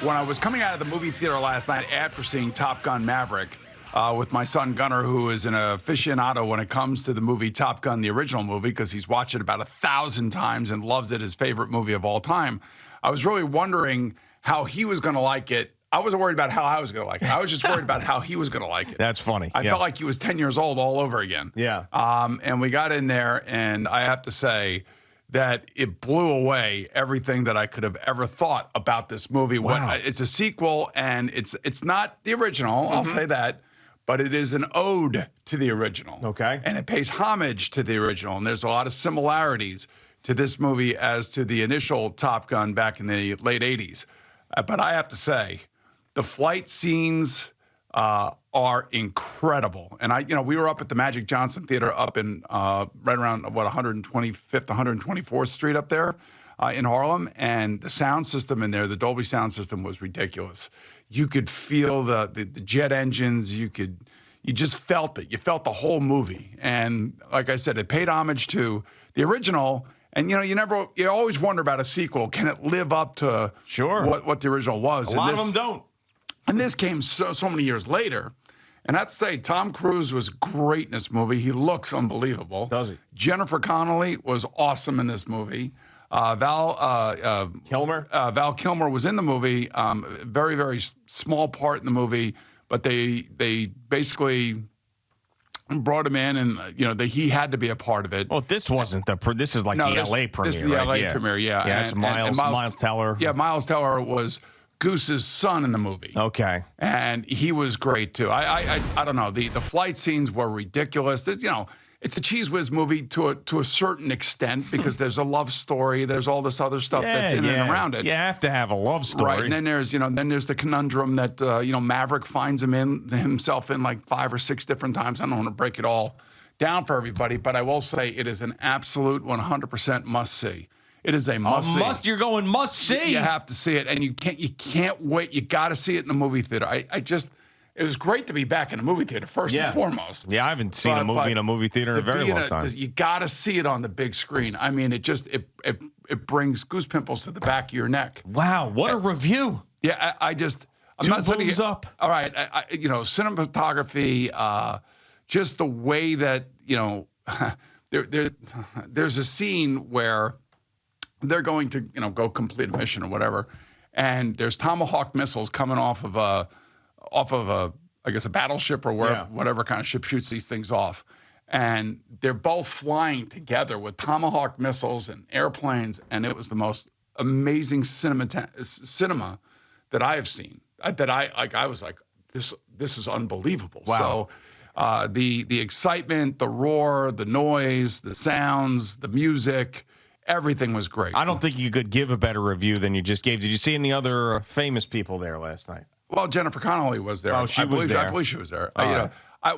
when I was coming out of the movie theater last night after seeing Top Gun Maverick with my son Gunnar, who is an aficionado when it comes to the movie Top Gun, the original movie, because he's watched it about 1,000 times and loves it, his favorite movie of all time. I was really wondering how he was going to like it. I wasn't worried about how I was going to like it. I was just worried about how he was going to like it. That's funny. I felt like he was 10 years old all over again. Yeah. And we got in there, and I have to say that it blew away everything that I could have ever thought about this movie. Wow. It's a sequel, and it's not the original, I'll say that, but it is an ode to the original. Okay. And it pays homage to the original, and there's a lot of similarities to this movie as to the initial Top Gun back in the late 80s. But I have to say, the flight scenes are incredible. And we were up at the Magic Johnson Theater up in right around 125th, 124th Street up there in Harlem, and the sound system in there, the Dolby sound system, was ridiculous. You could feel the jet engines. You just felt it. You felt the whole movie. And like I said, it paid homage to the original. And you always wonder about a sequel. Can it live up to what the original was? A lot of them don't. And this came so many years later. And I have to say, Tom Cruise was great in this movie. He looks unbelievable. Does he? Jennifer Connelly was awesome in this movie. Val Kilmer was in the movie. Very, very small part in the movie, but they basically brought him in, and he had to be a part of it. Well, this wasn't this is like the LA premiere. This is the LA premiere, yeah. Yeah, it's Miles Teller. Yeah, Miles Teller was Goose's son in the movie. Okay. And he was great too. I don't know. The flight scenes were ridiculous. It's a Cheese Whiz movie to a certain extent because there's a love story. There's all this other stuff that's in and around it. You have to have a love story. Right. And then there's the conundrum that Maverick finds himself in like 5 or 6 different times. I don't want to break it all down for everybody, but I will say it is an absolute 100% must see. It is a must see. You're going must see. You have to see it, and you can't wait. You got to see it in the movie theater. It was great to be back in a movie theater, first and foremost. Yeah, I haven't seen a movie in a movie theater in a very long time. You got to see it on the big screen. I mean, it brings goose pimples to the back of your neck. Wow, what a review. Yeah, I'm not saying up. All right, cinematography, just the way that, there's a scene where they're going to, go complete a mission or whatever, and there's Tomahawk missiles coming off of a I guess a battleship or whatever kind of ship shoots these things off. And they're both flying together with Tomahawk missiles and airplanes, and it was the most amazing cinema that I have seen. I was like, this is unbelievable. Wow. So the excitement, the roar, the noise, the sounds, the music, everything was great. I don't think you could give a better review than you just gave. Did you see any other famous people there last night? Well, Jennifer Connelly was there. Oh, she was there. I believe she was there.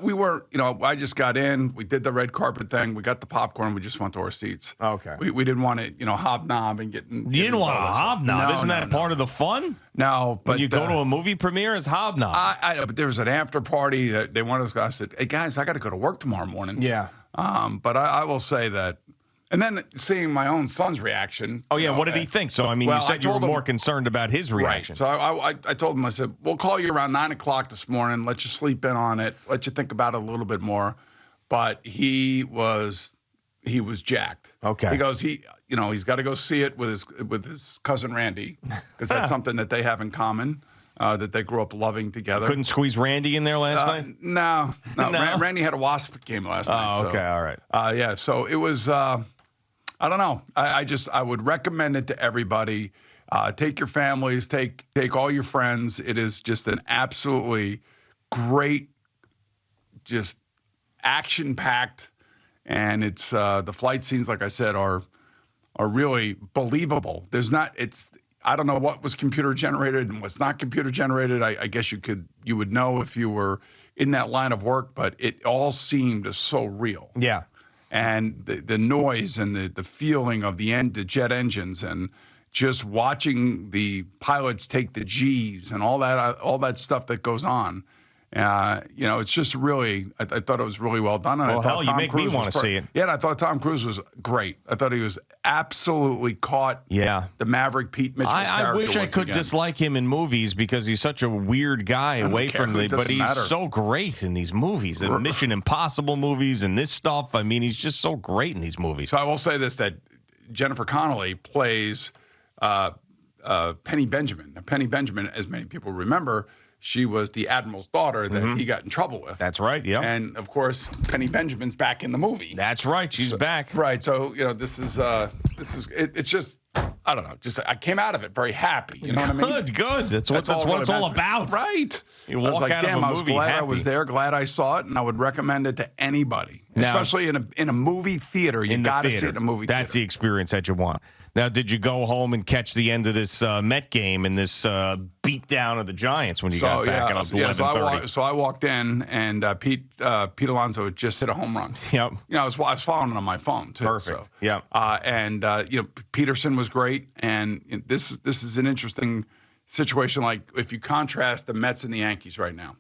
We were, I just got in. We did the red carpet thing. We got the popcorn. We just went to our seats. Okay. We didn't want to, hobnob and get. You didn't want to hobnob? Isn't that part of the fun? No, but when you go to a movie premiere, it's hobnob. But there was an after party that they wanted us to go. I said, "Hey guys, I got to go to work tomorrow morning." Yeah. But I will say that. And then seeing my own son's reaction. Oh, yeah. What did he think? So, you said you were more concerned about his reaction. Right. So I told him, I said, we'll call you around 9 o'clock this morning, let you sleep in on it, let you think about it a little bit more. But he was jacked. Okay. He goes, he's got to go see it with his cousin Randy, because that's something that they have in common. That they grew up loving together. Couldn't squeeze Randy in there last night? No. No? Randy had a Wasp game last night. Oh, okay. All right. Yeah, so it was, I don't know. I would recommend it to everybody. Take your families, take all your friends. It is just an absolutely great, just action-packed, and it's the flight scenes, like I said, are really believable. I don't know what was computer generated and what's not computer generated. I guess you would know if you were in that line of work, but it all seemed so real. Yeah. And the noise and the feeling of the jet engines, and just watching the pilots take the G's and all that stuff that goes on. It's just really, I thought it was really well done. And Well, I thought hell, you Tom make me Cruise want was to see it. Yeah, and I thought Tom Cruise was great. I thought he was absolutely caught. Yeah. The Maverick Pete Mitchell I character wish I once could again. dislike him in movies because he's such a weird guy away care. from It but doesn't he's matter. so great in these movies, the Mission Impossible movies and this stuff. I mean, he's just so great in these movies. So I will say this, that Jennifer Connelly plays Penny Benjamin. Now, Penny Benjamin, as many people remember, she was the admiral's daughter that he got in trouble with. That's right, yeah. And, of course, Penny Benjamin's back in the movie. That's right, she's back. Right. So, this is it's just, I don't know, just I came out of it very happy. You know what I mean? Good. That's what it's all about. Right. You I was walk like, out of damn, a I was movie glad I happy. was there, glad I saw it, and I would recommend it to anybody. Now- Especially in a movie theater. You got to see it in a movie That's the theater. experience that you want. Now, did you go home and catch the end of this Met game and this beat down of the Giants when you got back at 11:30? So I walked in, and Pete Alonso had just hit a home run. Yep. I was following it on my phone too. Perfect. So. Yep. Peterson was great, and this is an interesting situation. Like if you contrast the Mets and the Yankees right now.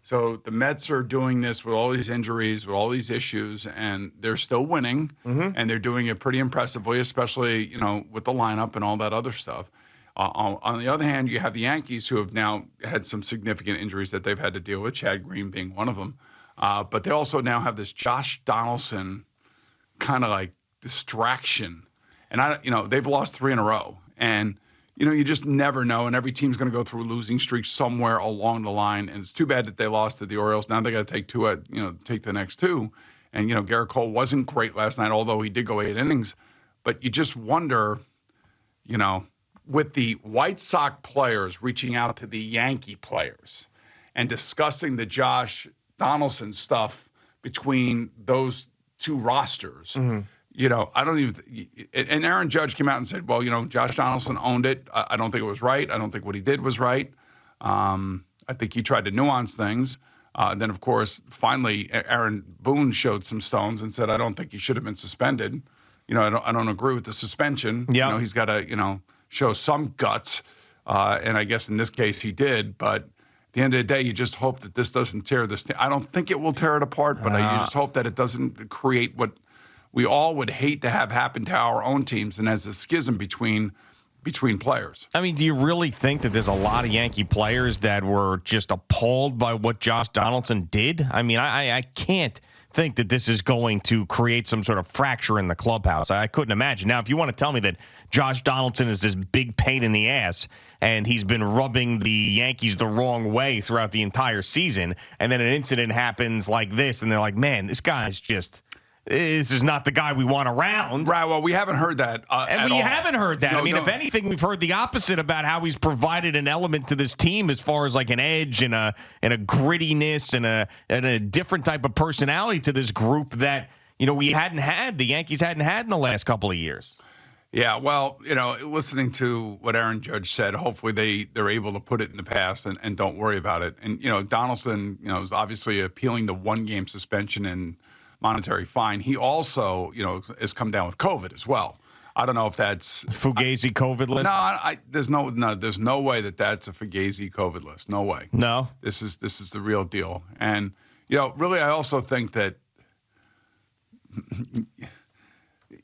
So the Mets are doing this with all these injuries, with all these issues, and they're still winning, and they're doing it pretty impressively, especially with the lineup and all that other stuff. On the other hand, you have the Yankees who have now had some significant injuries that they've had to deal with, Chad Green being one of them. But they also now have this Josh Donaldson kind of like distraction. And they've lost 3 in a row. And you just never know, and every team's going to go through a losing streak somewhere along the line. And it's too bad that they lost to the Orioles. Now they got to take the next 2. And Garrett Cole wasn't great last night, although he did go 8 innings. But you just wonder, with the White Sox players reaching out to the Yankee players and discussing the Josh Donaldson stuff between those 2 rosters. I don't even. And Aaron Judge came out and said, well, Josh Donaldson owned it. I don't think it was right. I don't think what he did was right. I think he tried to nuance things. Then, of course, finally, Aaron Boone showed some stones and said, I don't think he should have been suspended. I don't agree with the suspension. Yeah. He's got to, show some guts. And I guess in this case he did. But at the end of the day, you just hope that this doesn't tear this. I don't think it will tear it apart, but you just hope that it doesn't create what we all would hate to have happen to our own teams, and as a schism between players. I mean, do you really think that there's a lot of Yankee players that were just appalled by what Josh Donaldson did? I mean, I can't think that this is going to create some sort of fracture in the clubhouse. I couldn't imagine. Now, if you want to tell me that Josh Donaldson is this big pain in the ass and he's been rubbing the Yankees the wrong way throughout the entire season, and then an incident happens like this, and they're like, man, this is not the guy we want around. Right, well, we haven't heard that and we haven't heard that. If anything, we've heard the opposite about how he's provided an element to this team as far as like an edge and a grittiness and a different type of personality to this group that, the Yankees hadn't had in the last couple of years. Yeah, well, listening to what Aaron Judge said, hopefully they're able to put it in the past and don't worry about it. And, Donaldson, is obviously appealing the 1-game suspension and monetary fine. He also, has come down with COVID as well. I don't know if that's Fugazi COVID list. No, there's no way that's a Fugazi COVID list. No way. No. This is the real deal. And really, I also think that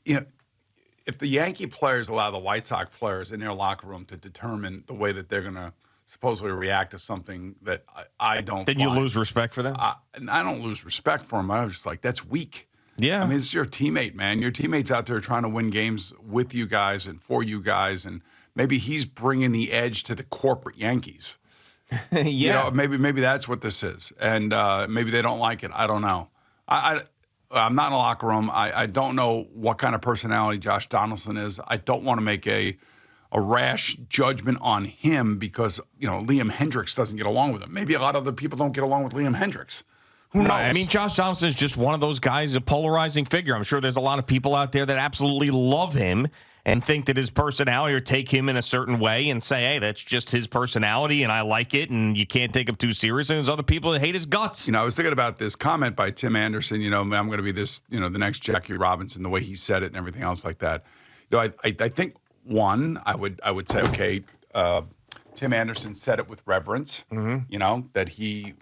if the Yankee players allow the White Sox players in their locker room to determine the way that they're going to supposedly react to something that I don't. Then you lose respect for them? And I don't lose respect for them. I was just like, that's weak. Yeah. I mean, it's your teammate, man. Your teammate's out there trying to win games with you guys and for you guys. And maybe he's bringing the edge to the corporate Yankees. Yeah. Maybe that's what this is. And maybe they don't like it. I don't know. I'm not in a locker room. I don't know what kind of personality Josh Donaldson is. I don't want to make a rash judgment on him because, Liam Hendricks doesn't get along with him. Maybe a lot of other people don't get along with Liam Hendricks. Who knows? I mean, Josh Donaldson is just one of those guys, a polarizing figure. I'm sure there's a lot of people out there that absolutely love him and think that his personality or take him in a certain way and say, hey, that's just his personality and I like it and you can't take him too seriously. And there's other people that hate his guts. I was thinking about this comment by Tim Anderson, I'm going to be this, the next Jackie Robinson, the way he said it and everything else like that. I think one, I would say, okay, Tim Anderson said it with reverence, that he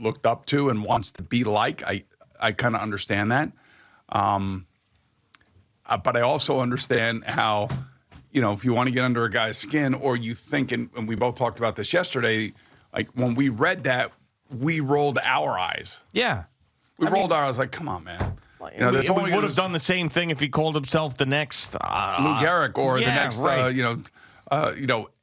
looked up to and wants to be like. I kind of understand that. But I also understand how, if you want to get under a guy's skin, or you think, and we both talked about this yesterday, like when we read that, we rolled our eyes. Yeah. We rolled our eyes like, come on, man. We would have done the same thing if he called himself the next Lou Gehrig or the next, right.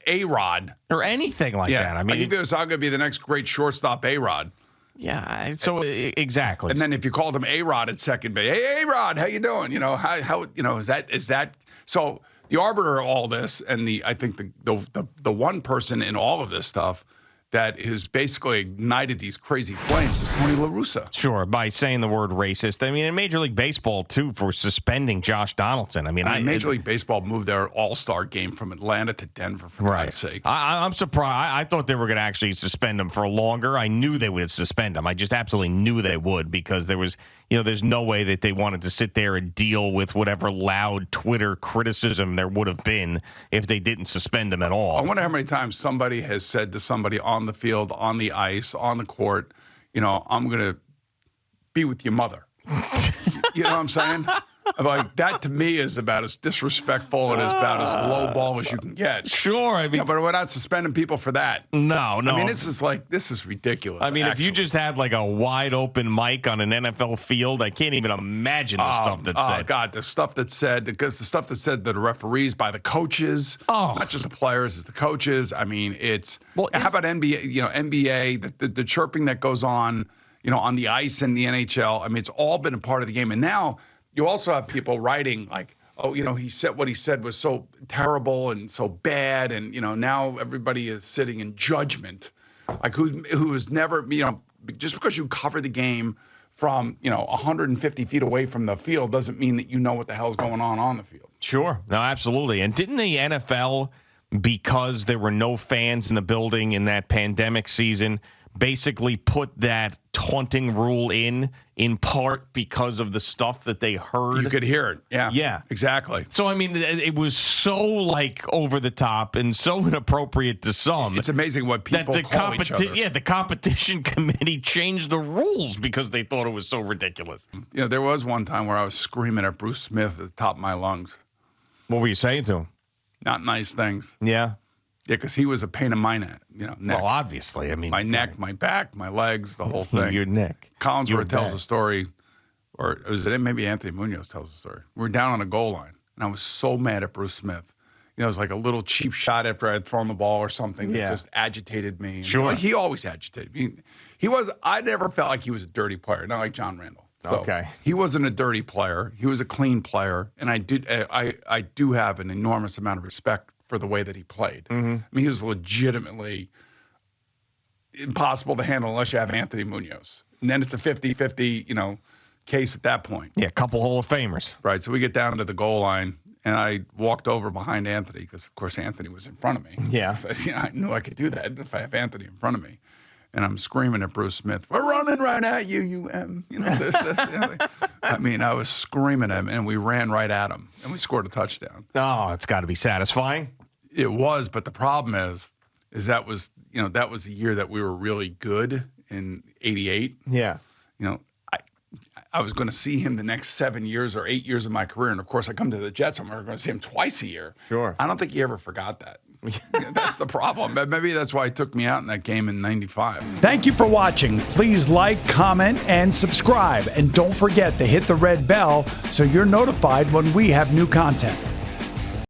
A-Rod. Or anything like that. I mean, I think I'm going to be the next great shortstop, A-Rod. Yeah, so exactly. And then if you called him A-Rod at second base, hey, A-Rod, how you doing? How is that? So the arbiter of all this, and I think the one person in all of this stuff that has basically ignited these crazy flames is Tony La Russa. Sure, by saying the word racist. I mean, in Major League Baseball, too, for suspending Josh Donaldson. I mean, Major League Baseball moved their all-star game from Atlanta to Denver, for God's sake. I'm surprised. I thought they were going to actually suspend him for longer. I knew they would suspend him. I just absolutely knew they would, because there was, there's no way that they wanted to sit there and deal with whatever loud Twitter criticism there would have been if they didn't suspend him at all. I wonder how many times somebody has said to somebody on the field, on the ice, on the court, I'm going to be with your mother. You know what I'm saying? Like, that to me is about as disrespectful and about as low ball as you can get. Sure. I mean, but we're not suspending people for that. No. I mean, this is ridiculous. I mean, if you just had like a wide open mic on an NFL field, I can't even imagine the stuff that's said. Oh, God, the stuff that's said, because the stuff that's said to the referees by the coaches, not just the players, it's the coaches. I mean, how about NBA, NBA, the chirping that goes on, on the ice in the NHL. I mean, it's all been a part of the game. And now you also have people writing like, he said what he said was so terrible and so bad. And, now everybody is sitting in judgment. Like who has never, just because you cover the game from, 150 feet away from the field doesn't mean that you know what the hell's going on the field. Sure. No, absolutely. And didn't the NFL, because there were no fans in the building in that pandemic season, basically put that taunting rule in part because of the stuff that they heard? You could hear it. Yeah. Yeah. Exactly. So, I mean, it was so, over the top and so inappropriate to some. It's amazing what people call each other. Yeah, the competition committee changed the rules because they thought it was so ridiculous. There was one time where I was screaming at Bruce Smith at the top of my lungs. What were you saying to him? Not nice things. Yeah. Yeah, because he was a pain in my neck. Neck. Well, obviously. I mean, my neck, my back, my legs, the whole thing. Your neck. Collinsworth tells a story, or was it maybe Anthony Munoz tells a story. We were down on a goal line, and I was so mad at Bruce Smith. It was like a little cheap shot after I had thrown the ball or something that just agitated me. Sure. He always agitated me. I never felt like he was a dirty player, not like John Randall. So okay. He wasn't a dirty player. He was a clean player, and I do have an enormous amount of respect for the way that he played. Mm-hmm. I mean, he was legitimately impossible to handle unless you have Anthony Munoz. And then it's a 50-50, case at that point. Yeah, a couple Hall of Famers. Right, so we get down to the goal line, and I walked over behind Anthony because, of course, Anthony was in front of me. Yeah. So, I knew I could do that if I have Anthony in front of me. And I'm screaming at Bruce Smith, "We're running right at you, this. I mean, I was screaming at him, and we ran right at him, and we scored a touchdown. Oh, it's got to be satisfying. It was, but the problem is that was the year that we were really good in '88. Yeah. I was going to see him the next 7 years or 8 years of my career, and of course, I come to the Jets. I'm going to see him twice a year. Sure. I don't think he ever forgot that. That's the problem. Maybe that's why he took me out in that game in '95. Thank you for watching. Please like, comment, and subscribe. And don't forget to hit the red bell so you're notified when we have new content.